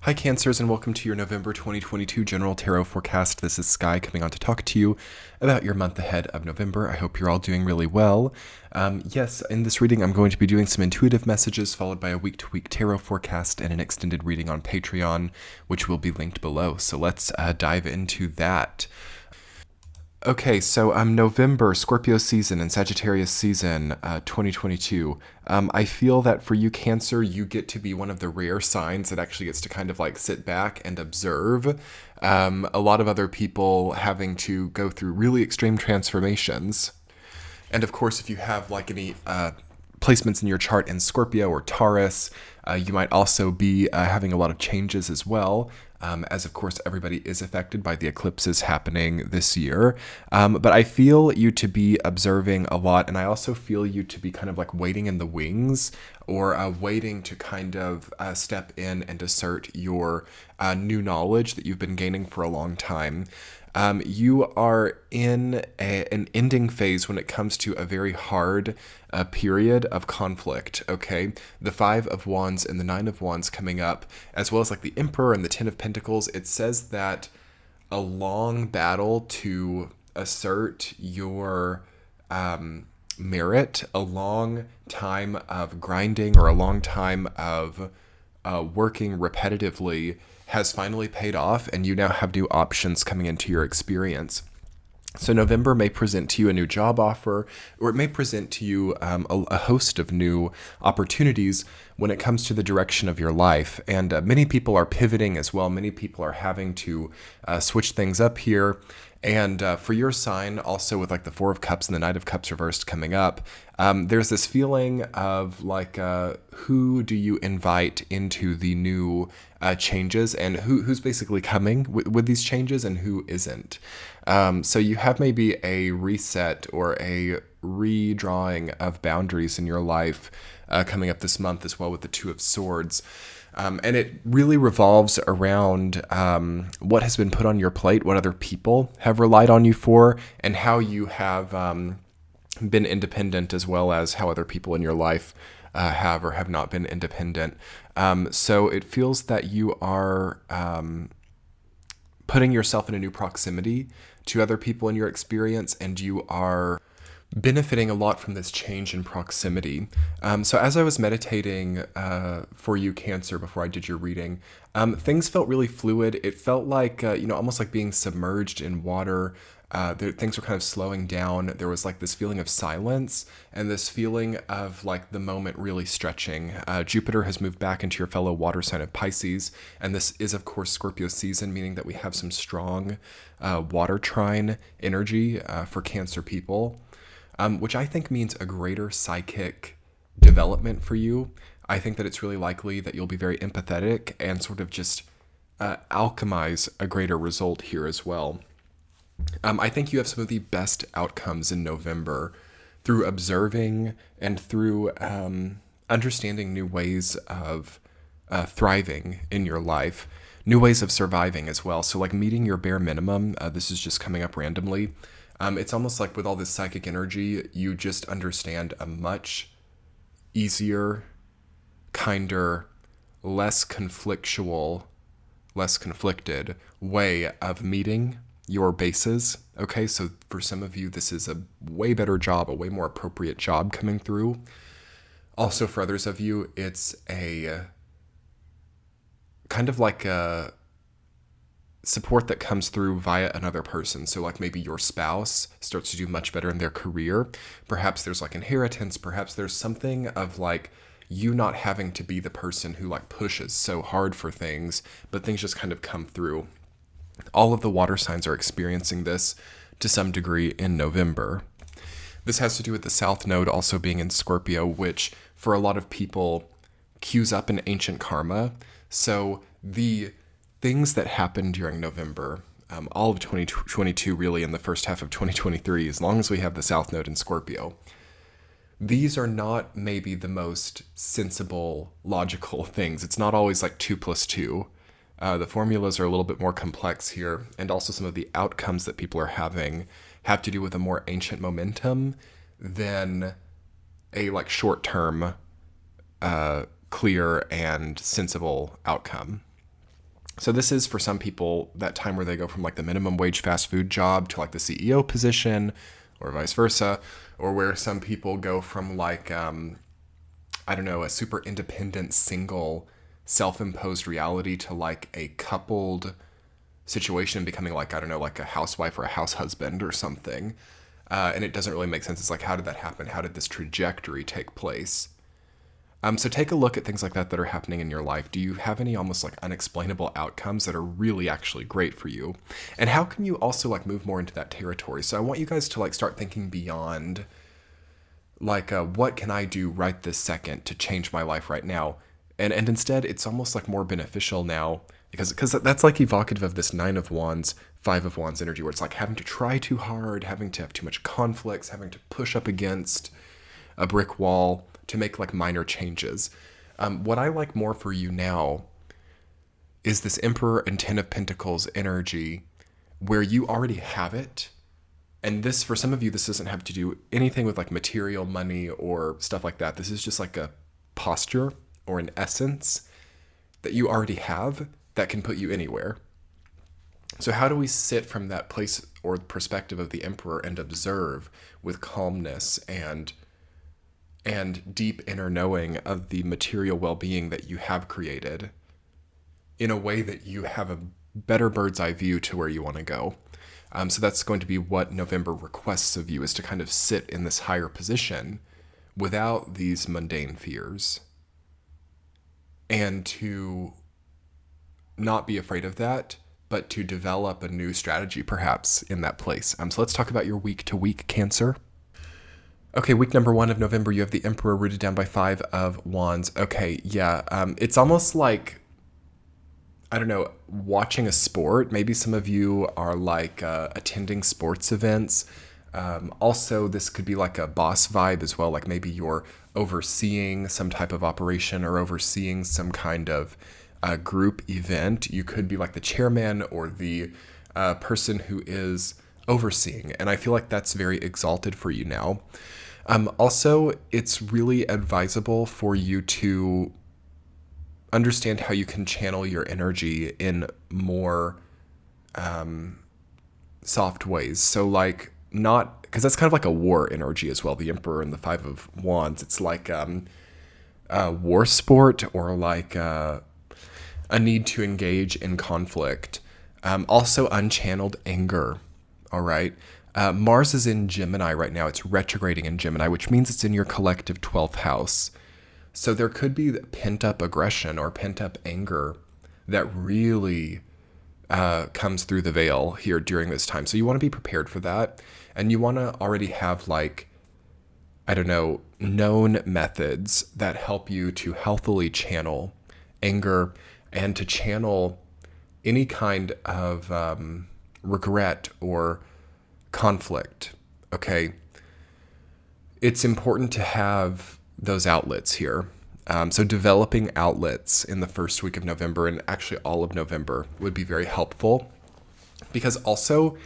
Hi, Cancers, and welcome to your November 2022 General Tarot Forecast. This is Sky coming on to talk to you about your month ahead of November. I hope you're all doing really well. Yes, in this reading, I'm going to be doing some intuitive messages followed by a week-to-week tarot forecast and an extended reading on Patreon, which will be linked below. So let's dive into that. Okay, so November, Scorpio season and Sagittarius season 2022. I feel that for you, Cancer, you get to be one of the rare signs that actually gets to kind of like sit back and observe a lot of other people having to go through really extreme transformations. And of course, if you have like any placements in your chart in Scorpio or Taurus, you might also be having a lot of changes as well. As of course everybody is affected by the eclipses happening this year. But I feel you to be observing a lot, and I also feel you to be kind of like waiting in the wings or waiting to kind of step in and assert your new knowledge that you've been gaining for a long time. You are in an ending phase when it comes to a very hard period of conflict, okay? The Five of Wands and the Nine of Wands coming up, as well as like the Emperor and the Ten of Pentacles, it says that a long battle to assert your merit, a long time of grinding or a long time of working repetitively has finally paid off, and you now have new options coming into your experience. So November may present to you a new job offer, or it may present to you a host of new opportunities when it comes to the direction of your life. And many people are pivoting as well. Many people are having to switch things up here. And for your sign, also with like the Four of Cups and the Knight of Cups reversed coming up, there's this feeling of like, who do you invite into the new changes, and who's basically coming with these changes and who isn't. So you have maybe a reset or a redrawing of boundaries in your life coming up this month as well with the Two of Swords. And it really revolves around what has been put on your plate, what other people have relied on you for, and how you have been independent, as well as how other people in your life have or have not been independent. So it feels that you are putting yourself in a new proximity to other people in your experience, and you are benefiting a lot from this change in proximity. So as I was meditating for you, Cancer, before I did your reading, things felt really fluid. It felt like, almost like being submerged in water. Things were kind of slowing down. There was like this feeling of silence and this feeling of like the moment really stretching. Jupiter has moved back into your fellow water sign of Pisces, and this is of course Scorpio season, meaning that we have some strong water trine energy for Cancer people. Which I think means a greater psychic development for you. I think that it's really likely that you'll be very empathetic and sort of just alchemize a greater result here as well. I think you have some of the best outcomes in November through observing and through understanding new ways of thriving in your life, new ways of surviving as well. So like meeting your bare minimum, this is just coming up randomly. It's almost like with all this psychic energy, you just understand a much easier, kinder, less conflictual, less conflicted way of meeting your bases. Okay, so for some of you, this is a way better job, a way more appropriate job coming through. Also for others of you, it's a kind of like a support that comes through via another person. So like maybe your spouse starts to do much better in their career. Perhaps there's like inheritance. Perhaps there's something of like you not having to be the person who like pushes so hard for things, but things just kind of come through. All of the water signs are experiencing this to some degree in November. This has to do with the South Node also being in Scorpio, which for a lot of people cues up an ancient karma. So the things that happened during November, all of 2022 really, in the first half of 2023, as long as we have the South Node in Scorpio, these are not maybe the most sensible, logical things. It's not always like 2 + 2. The formulas are a little bit more complex here, and also some of the outcomes that people are having have to do with a more ancient momentum than a like short-term, clear and sensible outcome. So this is for some people that time where they go from like the minimum wage fast food job to like the CEO position, or vice versa, or where some people go from like I don't know, a super independent single self-imposed reality to like a coupled situation becoming like, I don't know, like a housewife or a house husband or something. And it doesn't really make sense. It's like, how did that happen? How did this trajectory take place? So take a look at things like that are happening in your life. Do you have any almost like unexplainable outcomes that are really actually great for you? And how can you also like move more into that territory? So I want you guys to like start thinking beyond like, what can I do right this second to change my life right now? And instead, it's almost like more beneficial now because that's like evocative of this Nine of Wands, Five of Wands energy, where it's like having to try too hard, having to have too much conflicts, having to push up against a brick wall to make like minor changes. What I like more for you now is this Emperor and Ten of Pentacles energy where you already have it. And this, for some of you, this doesn't have to do anything with like material money or stuff like that. This is just like a posture or an essence that you already have that can put you anywhere. So how do we sit from that place or perspective of the Emperor and observe with calmness and deep inner knowing of the material well-being that you have created in a way that you have a better bird's eye view to where you want to go? So that's going to be what November requests of you, is to kind of sit in this higher position without these mundane fears and to not be afraid of that, but to develop a new strategy perhaps in that place. So let's talk about your week to week, Cancer. Okay, week number 1 of November, you have the Emperor rooted down by Five of Wands. Okay, yeah, it's almost like, I don't know, watching a sport. Maybe some of you are like attending sports events. Also, this could be like a boss vibe as well. Like maybe you're overseeing some type of operation or overseeing some kind of group event. You could be like the chairman or the person who is overseeing. And I feel like that's very exalted for you now. Also, it's really advisable for you to understand how you can channel your energy in more soft ways. So like not, because that's kind of like a war energy as well, the Emperor and the Five of Wands. It's like a war sport or like a need to engage in conflict. Also unchanneled anger, all right? Mars is in Gemini right now. It's retrograding in Gemini, which means it's in your collective 12th house. So there could be pent-up aggression or pent-up anger that really comes through the veil here during this time. So you want to be prepared for that. And you want to already have like, I don't know, known methods that help you to healthily channel anger and to channel any kind of regret or conflict, okay? It's important to have those outlets here. So developing outlets in the first week of November and actually all of November would be very helpful, because also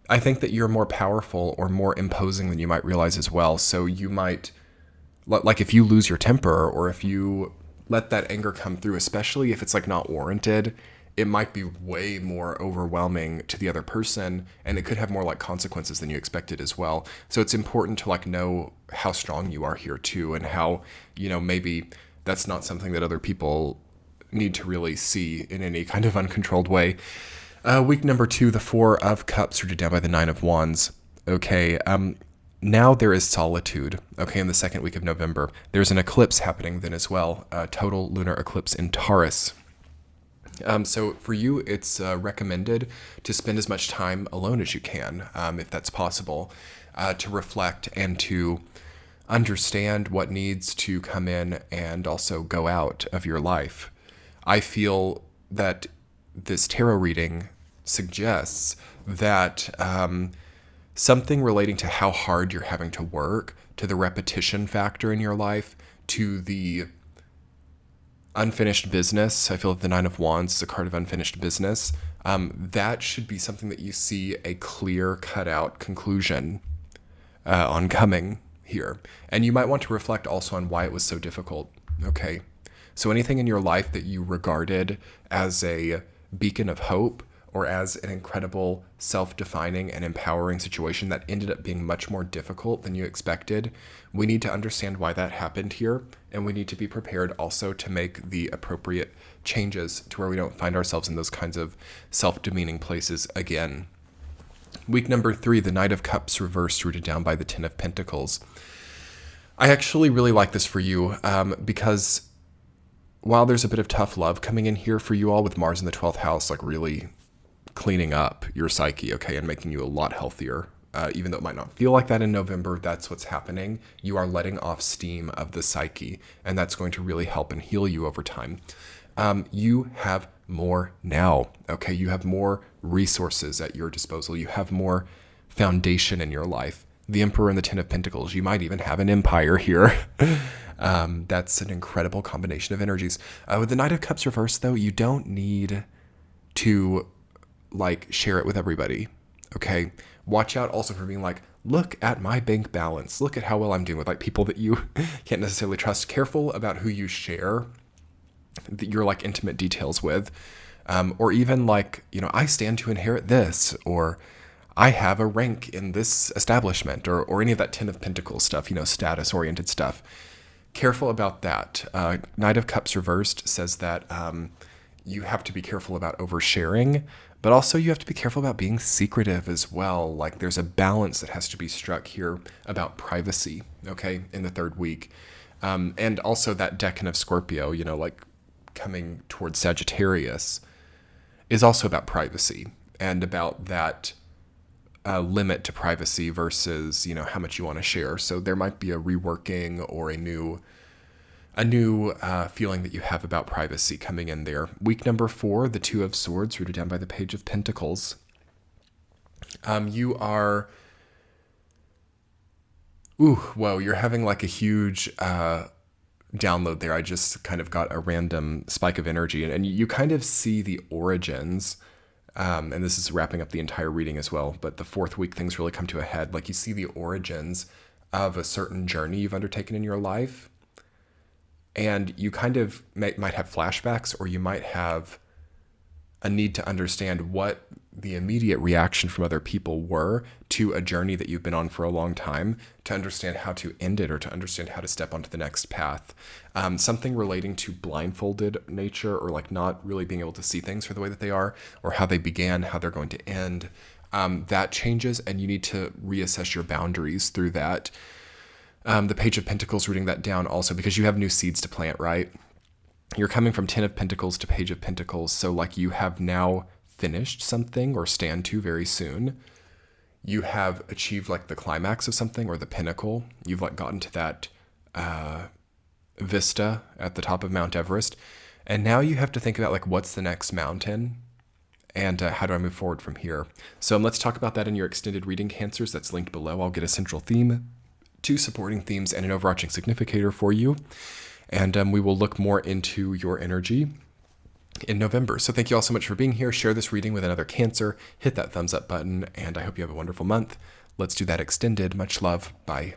I think that you're more powerful or more imposing than you might realize as well. So you might, like if you lose your temper or if you let that anger come through, especially if it's like not warranted, it might be way more overwhelming to the other person, and it could have more like consequences than you expected as well. So it's important to like know how strong you are here too, and how, you know, maybe that's not something that other people need to really see in any kind of uncontrolled way. Week number 2, the Four of Cups rooted down by the Nine of Wands. Okay, now there is solitude, okay, in the second week of November. There's an eclipse happening then as well, a total lunar eclipse in Taurus. So for you, it's recommended to spend as much time alone as you can, if that's possible, to reflect and to understand what needs to come in and also go out of your life. I feel that this tarot reading suggests that something relating to how hard you're having to work, to the repetition factor in your life, to the unfinished business. I feel that the Nine of Wands is a card of unfinished business. That should be something that you see a clear cut out conclusion on coming here. And you might want to reflect also on why it was so difficult. Okay. So anything in your life that you regarded as a beacon of hope or as an incredible self-defining and empowering situation that ended up being much more difficult than you expected, we need to understand why that happened here, and we need to be prepared also to make the appropriate changes to where we don't find ourselves in those kinds of self-demeaning places again. Week number 3, the Knight of Cups reversed, rooted down by the Ten of Pentacles. I actually really like this for you because while there's a bit of tough love coming in here for you all with Mars in the 12th house, like really cleaning up your psyche, okay, and making you a lot healthier. Even though it might not feel like that in November, that's what's happening. You are letting off steam of the psyche, and that's going to really help and heal you over time. You have more now, okay? You have more resources at your disposal. You have more foundation in your life. The Emperor and the Ten of Pentacles. You might even have an empire here. That's an incredible combination of energies. With the Knight of Cups reversed, though, you don't need to like share it with everybody, okay? Watch out also for being like, look at my bank balance. Look at how well I'm doing with like people that you can't necessarily trust. Careful about who you share your like intimate details with, or even like, you know, I stand to inherit this, or I have a rank in this establishment, or any of that Ten of Pentacles stuff, you know, status oriented stuff. Careful about that. Knight of Cups reversed says that you have to be careful about oversharing, but also you have to be careful about being secretive as well. Like there's a balance that has to be struck here about privacy, okay, in the 3rd week. And also that Decan of Scorpio, you know, like coming towards Sagittarius, is also about privacy and about that limit to privacy versus, you know, how much you want to share. So there might be a reworking or a new feeling that you have about privacy coming in there. Week number 4, the Two of Swords, rooted down by the Page of Pentacles. You are, you're having like a huge download there. I just kind of got a random spike of energy, and you kind of see the origins, and this is wrapping up the entire reading as well, but the 4th week things really come to a head. Like you see the origins of a certain journey you've undertaken in your life, and you kind of might have flashbacks, or you might have a need to understand what the immediate reaction from other people were to a journey that you've been on for a long time, to understand how to end it or to understand how to step onto the next path. Something relating to blindfolded nature, or like not really being able to see things for the way that they are, or how they began, how they're going to end. That changes, and you need to reassess your boundaries through that. The Page of Pentacles rooting that down also because you have new seeds to plant, right? You're coming from Ten of Pentacles to Page of Pentacles. So like you have now finished something or stand to very soon. You have achieved like the climax of something or the pinnacle. You've like gotten to that vista at the top of Mount Everest. And now you have to think about like, what's the next mountain? And how do I move forward from here? So let's talk about that in your extended reading, Cancers. That's linked below. I'll get a central theme, 2 supporting themes, and an overarching significator for you. And we will look more into your energy in November. So thank you all so much for being here. Share this reading with another Cancer. Hit that thumbs up button, and I hope you have a wonderful month. Let's do that extended. Much love. Bye.